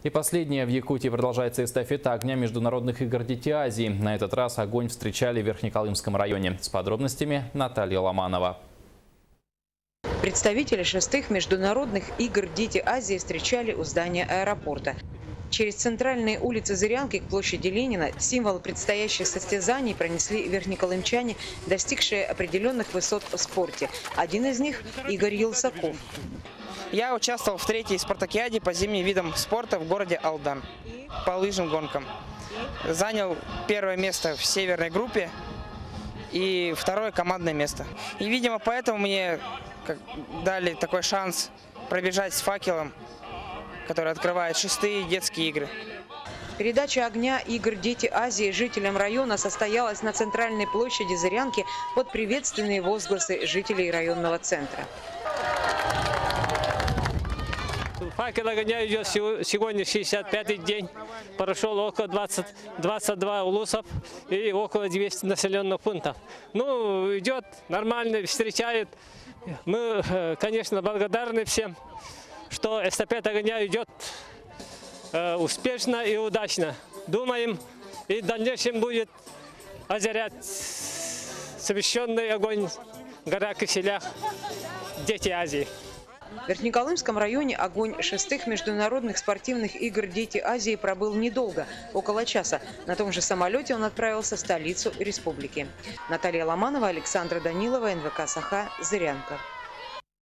И последнее. В Якутии продолжается эстафета огня международных игр «Дети Азии». На этот раз огонь встречали в Верхнеколымском районе. С подробностями Наталья Ломанова. Представители 6-х международных игр «Дети Азии» встречали у здания аэропорта. Через центральные улицы Зырянки к площади Ленина символ предстоящих состязаний пронесли верхнеколымчане, достигшие определенных высот в спорте. Один из них – Игорь Елсаков. Я участвовал в 3-й спартакиаде по зимним видам спорта в городе Алдан по лыжным гонкам. Занял 1-е место в северной группе и 2-е командное место. И, видимо, поэтому мне дали такой шанс пробежать с факелом, который открывает 6-е детские игры. Передача огня игр «Дети Азии» жителям района состоялась на центральной площади Зырянки под приветственные возгласы жителей районного центра. Факел огня идет сегодня 65-й день. Прошел около 22 улусов и около 200 населенных пунктов. Ну, идет нормально, встречает. Мы, конечно, благодарны всем, что эстафета огня идет успешно и удачно. Думаем, и в дальнейшем будет озарять священный огонь в горах и селях «Дети Азии». В Верхнеколымском районе огонь 6-х международных спортивных игр «Дети Азии» пробыл недолго, около часа. На том же самолете он отправился в столицу республики. Наталья Ломанова, Александра Данилова, НВК «Саха», Зырянка.